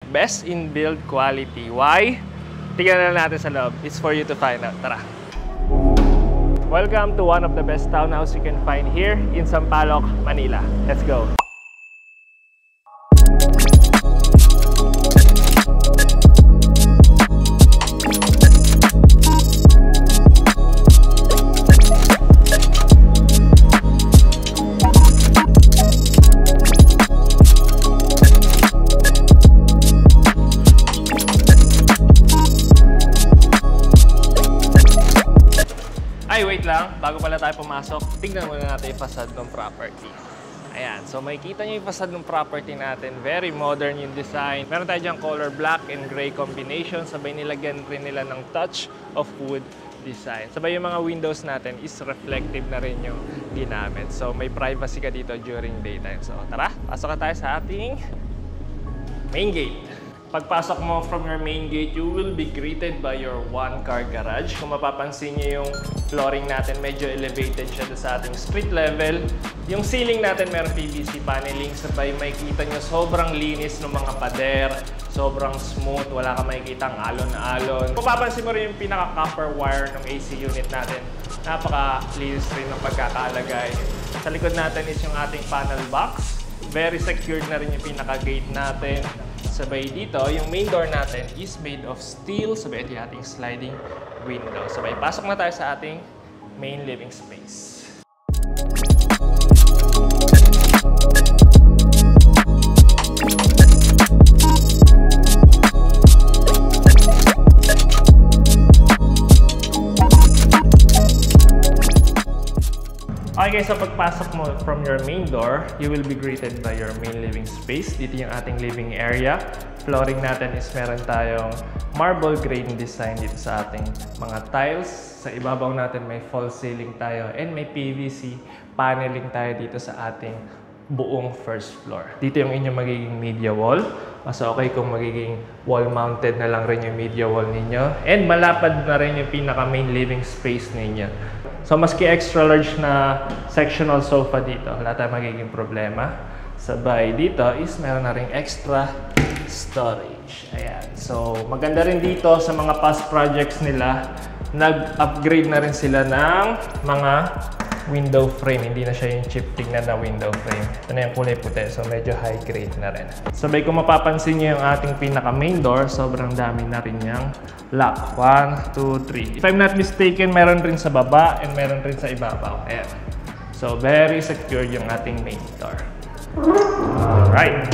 best in build quality. Why? Tingnan na natin sa loob. It's for you to find out. Tara! Welcome to one of the best townhouse you can find here in Sampaloc, Manila. Let's go! Ay, wait lang. Bago pala tayo pumasok, tingnan muna natin yung facade ng property. Ayan. So, makikita nyo yung facade ng property natin. Very modern yung design. Meron tayo dyan color black and gray combination. Sabay nilagyan rin nila ng touch of wood design. Sabay yung mga windows natin is reflective na rin yung ginamit. So, may privacy ka dito during daytime. So, tara. Pasok na tayo sa ating main gate. Pagpasok mo from your main gate, you will be greeted by your one-car garage. Kung mapapansin niyo yung flooring natin, medyo elevated siya sa ating street level. Yung ceiling natin, meron PVC paneling. Sabay makikita nyo sobrang linis ng mga pader. Sobrang smooth, wala ka makikita ang alon-alon. Kung mapapansin mo rin yung pinaka-copper wire ng AC unit natin, napaka-linis rin ng pagkakaalagay. Sa likod natin is yung ating panel box. Very secured na rin yung pinaka-gate natin. Sabay dito, yung main door natin is made of steel. Sabay ito yung ating sliding window. Sabay, pasok na tayo sa ating main living space. Okay, so pagpasok mo from your main door, you will be greeted by your main living space. Dito yung ating living area. Flooring natin is meron tayong marble grain design dito sa ating mga tiles. Sa ibabaw natin may false ceiling tayo and may PVC paneling tayo dito sa ating buong first floor. Dito yung inyong magiging media wall. Mas okay kung magiging wall-mounted na lang rin yung media wall ninyo. And malapad na rin yung pinaka-main living space ninyo. So, maski extra large na sectional sofa dito, wala tayong magiging problema. Sabay dito is meron na ring extra storage. Ayan. So, maganda rin dito sa mga past projects nila, nag-upgrade na rin sila ng mga window frame. Hindi na siya yung cheap tingnan na window frame. Ito na yung kulay puti. So, medyo high grade na rin. Sabay kung mapapansin nyo yung ating pinaka main door, sobrang dami na rin yung lock. 1, 2, 3. If I'm not mistaken, meron rin sa baba and meron rin sa ibabaw. Ayan. So, very secure yung ating main door. Alright.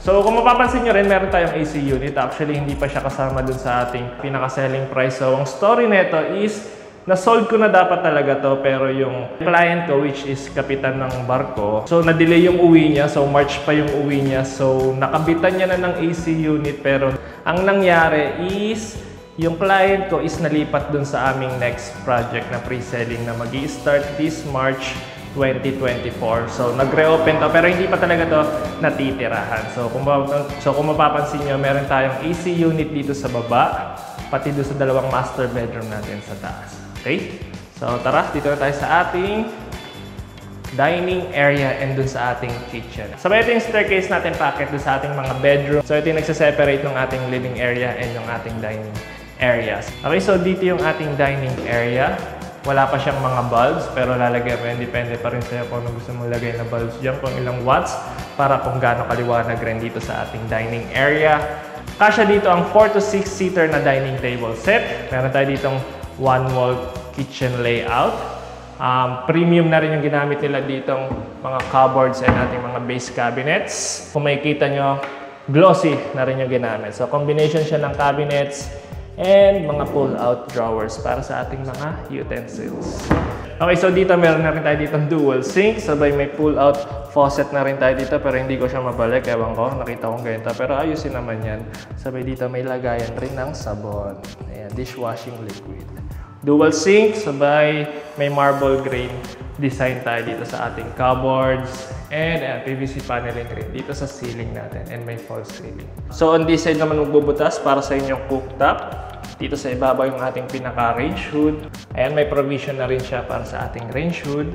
So, kung mapapansin nyo rin, meron tayong AC unit. Actually, hindi pa siya kasama dun sa ating pinaka-selling price. So, ang story nito is na-sold ko na dapat talaga to, pero yung client ko, which is kapitan ng barko, so na-delay yung uwi niya, so March pa yung uwi niya, so nakabitan niya na ng AC unit, pero ang nangyari is yung client ko is nalipat dun sa aming next project na pre-selling na mag-i-start this March 2024. So nag-reopen to, pero hindi pa talaga to natitirahan. So kung mapapansin nyo, meron tayong AC unit dito sa baba, pati doon sa dalawang master bedroom natin sa taas. Okay? So, tara, dito na tayo sa ating dining area and dun sa ating kitchen. Sabay ito yung staircase natin packet dun sa ating mga bedroom. So, ito yung nagsaseparate ng ating living area and yung ating dining areas. Okay, so dito yung ating dining area. Wala pa siyang mga bulbs, pero lalagyan mo yan. Depende pa rin sa'yo kung ano gusto mong lagay na bulbs dyan, kung ilang watts, para kung gaano kaliwanag rin dito sa ating dining area. Kasya dito ang 4 to 6 seater na dining table set. Meron tayo ditong one-wall kitchen layout. Premium na rin yung ginamit nila ditong mga cupboards and ating mga base cabinets. Kung makikita nyo, glossy na rin yung ginamit. So, combination siya ng cabinets and mga pull-out drawers para sa ating mga utensils. Okay, so dito meron na rin tayo ditong dual sink. Sabay may pull-out faucet na rin tayo dito, pero hindi ko siya mabalik. Ewan ko, nakita kong ganito. Pero ayusin naman yan. Sabay dito may lagayan rin ng sabon. Ayan, dishwashing liquid. Dual sink, sabay may marble grain design tayo dito sa ating cupboards. And PVC paneling rin dito sa ceiling natin. And may false ceiling. So on this side naman magbubutas para sa inyong cooktop. Dito sa ibabaw yung ating pinaka-range hood. Ayan, may provision na rin siya para sa ating range hood.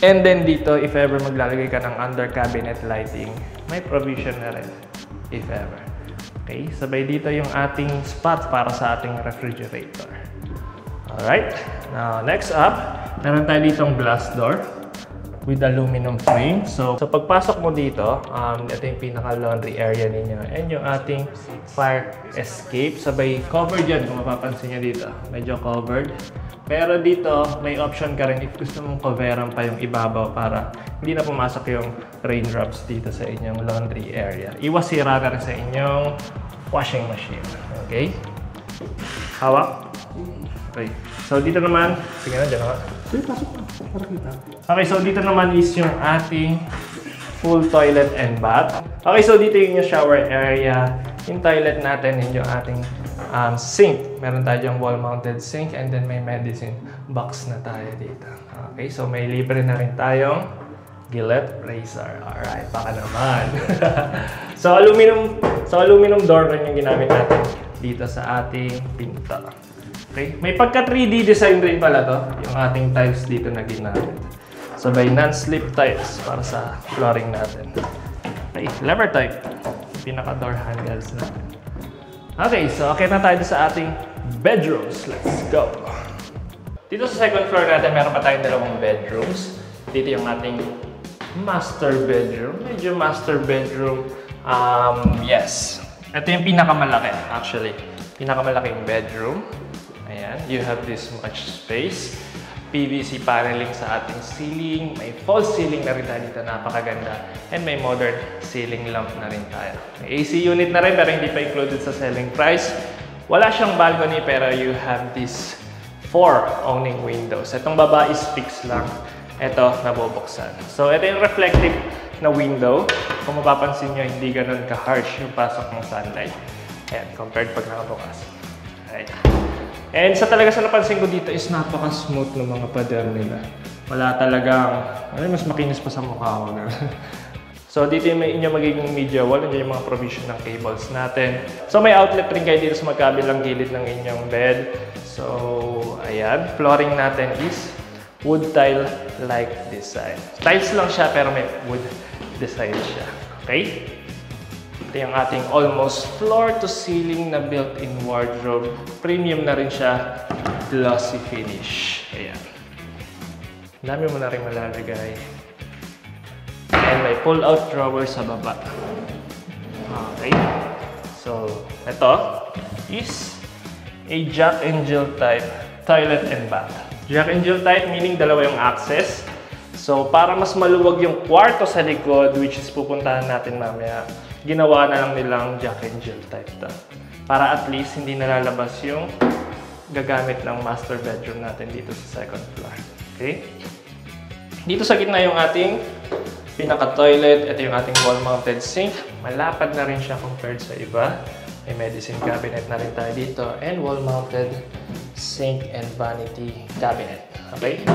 And then dito, if ever maglalagay ka ng under cabinet lighting, may provision na rin, if ever. Okay, sabay dito yung ating spot para sa ating refrigerator. Alright, now next up, meron tayo ditong glass door with aluminum frame. So pagpasok mo dito, ito yung pinaka-laundry area ninyo and yung ating fire escape. Sabay covered yan kung mapapansin nyo dito. Medyo covered. Pero dito, may option ka rin if gusto mong coveran pa yung ibabaw para hindi na pumasok yung raindrops dito sa inyong laundry area. Iwas sira na rin sa inyong washing machine. Okay? Hawak. Okay. So dito naman, sige na, dyan ako. Okay, so dito naman is yung ating full toilet and bath. Okay, so dito yung shower area. Yung toilet natin and yung ating sink. Meron tayong wall-mounted sink and then may medicine box na tayo dito. Okay, so may libre na rin tayong Gillette razor. Alright, baka naman. So aluminum door rin yung ginamit natin dito sa ating pinto. Okay, may pagka 3D design rin pala to, yung ating tiles dito na ginamit. So by non-slip tiles para sa flooring natin. Okay, lever type. Pinaka-door handles natin. Okay, so okay na tayo sa ating bedrooms. Let's go! Dito sa second floor natin, meron pa tayong dalawang bedrooms. Dito yung ating master bedroom. Medyo master bedroom. Yes. Ito yung pinakamalaki, actually. Pinakamalaking bedroom. Ayan, you have this much space. PVC paneling sa ating ceiling. May false ceiling na rin tayo dito, napakaganda. And may modern ceiling lamp na rin tayo. May AC unit na rin pero hindi pa included sa selling price. Wala siyang balcony pero you have these 4 owning windows. Itong baba is fixed lang. Ito, nabubuksan. So ito yung reflective na window. Kung mapapansin nyo, hindi ganun ka-harsh yung pasok ng sunlight. Ayan, compared pag nakabukas. Alright. And sa napansin ko dito is napaka-smooth ng mga pader nila. Wala talagang, mas makinis pa sa mukha ko. So dito yung inyong magiging media wall, nandiyan yung mga provision ng cables natin. So may outlet rin kayo dito sa magkabilang gilid ng inyong bed. So ayan, flooring natin is wood tile-like design. Tiles lang siya pero may wood design siya. Okay? Ito yung ating almost floor-to-ceiling na built-in wardrobe. Premium na rin siya. Glossy finish. Ayan. Dami mo na rin malalagay. And may pull-out drawer sa baba. Okay. So, ito is a Jack and Jill type toilet and bath. Jack and Jill type meaning dalawa yung access. So, para mas maluwag yung kwarto sa likod, which is pupuntahan natin mamaya, ginawa na lang nilang Jack and Jill type to. Para at least hindi nalalabas yung gagamit ng master bedroom natin dito sa second floor. Okay? Dito sa gitna yung ating pinaka-toilet. Ito yung ating wall-mounted sink. Malapad na rin siya compared sa iba. May medicine cabinet na rin tayo dito. And wall-mounted sink and vanity cabinet. Okay?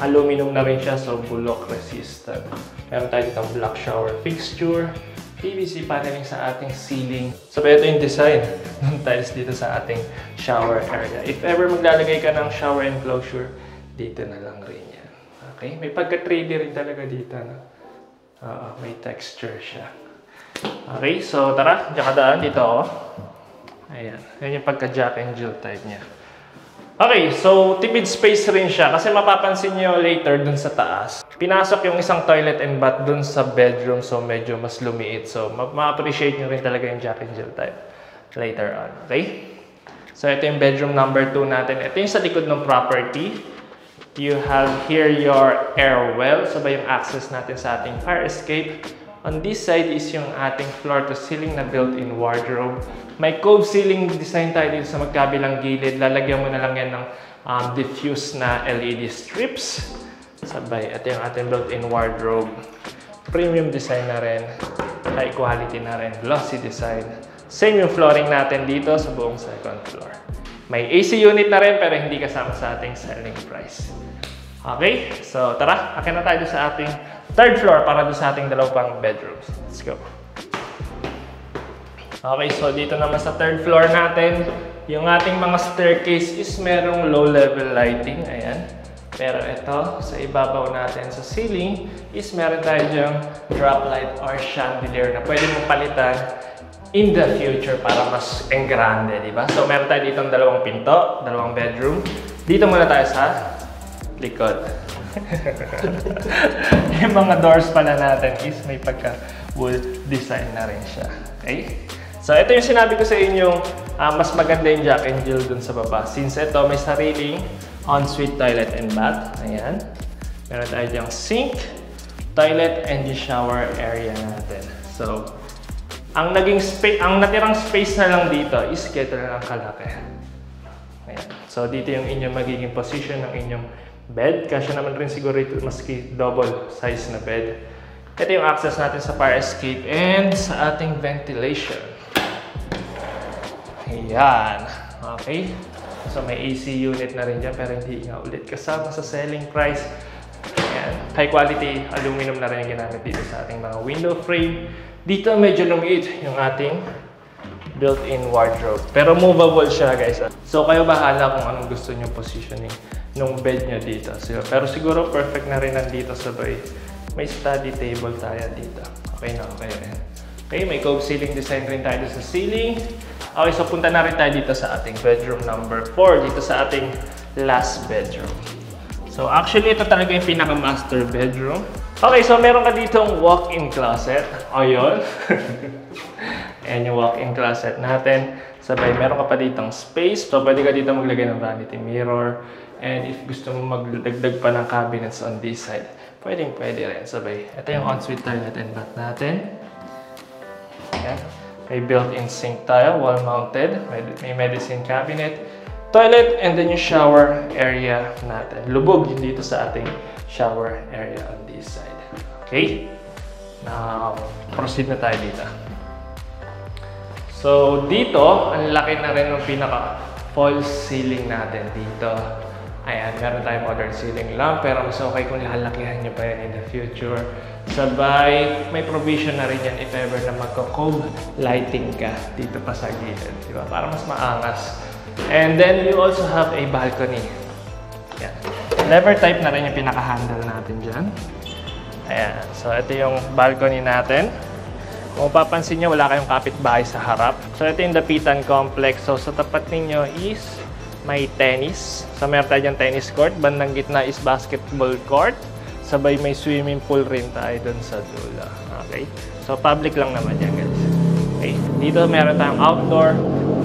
Aluminum na rin siya, so bulok resistant. Meron tayo ditong black shower fixture. PVC paneling sa ating ceiling. So, ito yung design ng tiles dito sa ating shower area. If ever maglalagay ka ng shower enclosure, dito na lang rin yan. Okay? May pagka 3D rin talaga dito. No? May texture siya. Okay, so tara, diyan ka daan. Dito ako. Ayan. Yan yung pagka Jack and Jill type niya. Okay, so tipid space rin siya kasi mapapansin nyo later dun sa taas. Pinasok yung isang toilet and bath dun sa bedroom, so medyo mas lumiit. So ma-appreciate nyo rin talaga yung Jack and Jill type later on. Okay? So ito yung bedroom number 2 natin. Ito yung sa likod ng property. You have here your air well. So ba yung access natin sa ating fire escape. On this side is yung ating floor-to-ceiling na built-in wardrobe. May cove ceiling design tayo dito sa magkabilang gilid. Lalagyan mo na lang yan ng diffuse na LED strips. Sabay, ito yung ating built-in wardrobe. Premium design na rin. High quality na rin. Glossy design. Same yung flooring natin dito sa buong second floor. May AC unit na rin pero hindi kasama sa ating selling price. Okay, so tara, akin na tayo sa ating third floor para doon sa ating dalawang bedrooms. Let's go. Okay, so dito naman sa third floor natin, yung ating mga staircase is merong low-level lighting. Ayan. Pero ito, sa ibabaw natin sa ceiling is meron tayo dyang drop light or chandelier na pwede mong palitan in the future para mas engrande, di ba? So, meron tayo ditong dalawang pinto, dalawang bedroom. Dito muna tayo sa likod. Yung mga doors pala natin is may pagka-wood design na rin siya. Okay? So, ito yung sinabi ko sa inyo, mas maganda yung Jack and Jill dun sa baba. Since ito may sariling ensuite toilet and bath. Ayan. Meron tayo diyang sink, toilet, and yung shower area natin. So, ang natirang space na lang dito is ganito na lang kalaki. Ayan. So, dito yung inyong magiging position ng inyong bed. Kasya naman rin siguro ito maski double size na bed. Ito yung access natin sa fire escape and sa ating ventilation. Ayan. Okay. So, may AC unit na rin dyan pero hindi nga ulit kasama sa selling price. Ayan. High quality aluminum na rin yung ginamit dito sa ating mga window frame. Dito medyo lumiit yung ating built-in wardrobe. Pero movable siya, guys. So, kayo bahala kung anong gusto nyo positioning nung bed nyo dito. Pero siguro perfect na rin nandito sabay. May study table tayo dito. Okay na, okay rin. Okay, may cove ceiling design rin tayo sa ceiling. Okay, so punta na rin tayo dito sa ating bedroom number 4. Dito sa ating last bedroom. So, actually, ito talaga yung pinaka-master bedroom. Okay, so meron ka ditong walk-in closet. Ayun. Ayan yung walk-in closet natin. Sabay, meron ka pa ditong space. So, pwede ka dito maglagay ng vanity mirror. And if gusto mo magdagdag pa ng cabinets on this side, pwede rin. Sabay, ito yung ensuite toilet and bath natin. Ayan. May built-in sink tayo, wall-mounted. May medicine cabinet, toilet, and then yung shower area natin. Lubog yun dito sa ating shower area on this side. Okay? Now, proceed na tayo dito. So, dito, ang laki na rin ng pinaka-false ceiling natin dito. Ayan, meron tayong modern ceiling lamp, pero mas okay kung lalakihan nyo pa yan in the future. Sabay, may provision na rin yan if ever na magko-cove lighting ka dito pa sa gilid. Diba? Para mas maangas. And then, you also have a balcony. Ayan. Lever type na rin yung pinaka-handle natin dyan. Ayan. So, ito yung balcony natin. Kung papansin nyo, wala kayong kapitbahay sa harap. So, ito yung Dapitan Complex. So, sa tapat ninyo is may tennis. So, meron tayo dyan tennis court. Bandang gitna is basketball court. Sabay, may swimming pool rin tayo dun sa dulo. Okay? So, public lang naman yan, guys. Okay. Dito, meron tayong outdoor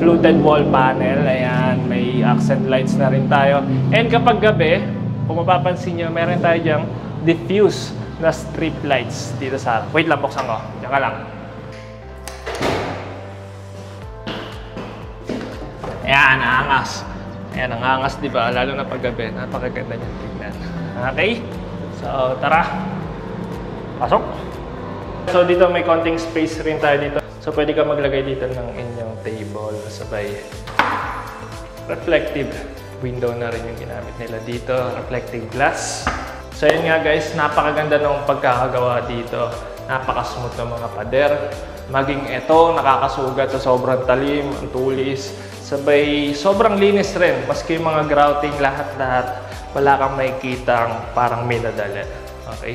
fluted wall panel. Ayan. May accent lights na rin tayo. And kapag gabi, kung mapapansin nyo, meron tayo dyang diffuse na strip lights dito sa... Wait lang, buksan ko. Diyan ka lang. Ayan, naangas. Ayan, naangas, di ba? Lalo na paggabi. Napakaganda niyan tignan. Okay? So, tara. Pasok. So, dito may konting space rin tayo dito. So, pwede ka maglagay dito ng inyong table. Sabay, reflective window na rin yung ginamit nila dito. Reflective glass. So yun nga guys, napakaganda ng pagkakagawa dito. Napaka-smooth ng mga pader. Maging ito, nakakasugat sa sobrang talim, ang tulis. Sabay, sobrang linis rin. Maski yung mga grouting, lahat-lahat, wala kang makikitang parang may nadala. Okay?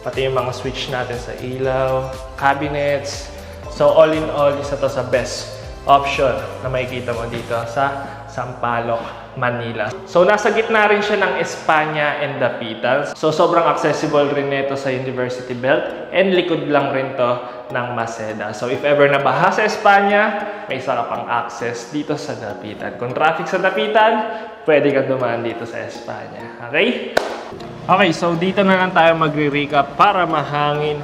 Pati yung mga switch natin sa ilaw, cabinets. So all in all, isa to sa best option na makikita mo dito sa Sampaloc, Manila. So, nasa gitna rin siya ng Espanya and Dapitan. So, sobrang accessible rin nito sa University Belt and likod lang rin to ng Maceda. So, if ever nabaha sa Espanya, may isa ka pang access dito sa Dapitan. Kung traffic sa Dapitan, pwede kang dumaan dito sa Espanya. Okay? Okay, so dito na lang tayo magre-recap para mahangin.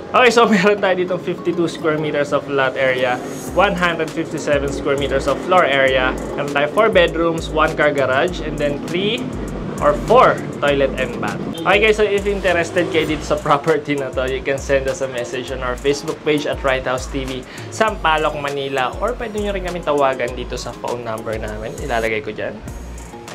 Okay, so meron tayo ditong 52 square meters of lot area, 157 square meters of floor area. Meron tayo 4 bedrooms, 1 car garage, and then 3 or 4 toilet and bath. Okay guys, so if interested kayo dito sa property na to, you can send us a message on our Facebook page at Right House TV, Sampaloc, Manila, or pwede nyo rin kami tawagan dito sa phone number namin. Ilalagay ko dyan.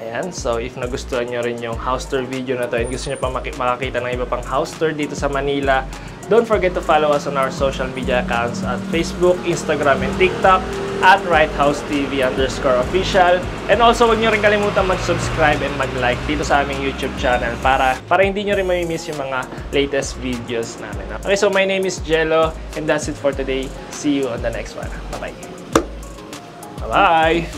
Ayan, so if nagustuhan nyo rin yung house tour video na to and gusto nyo pa makakita ng iba pang house tour dito sa Manila, don't forget to follow us on our social media accounts at Facebook, Instagram, and TikTok. at RightHouseTV_official. And also, huwag nyo rin kalimutan mag-subscribe and mag-like dito sa aming YouTube channel para hindi nyo rin mamimiss yung mga latest videos namin. Okay, so my name is Jello and that's it for today. See you on the next one. Bye-bye. Bye-bye!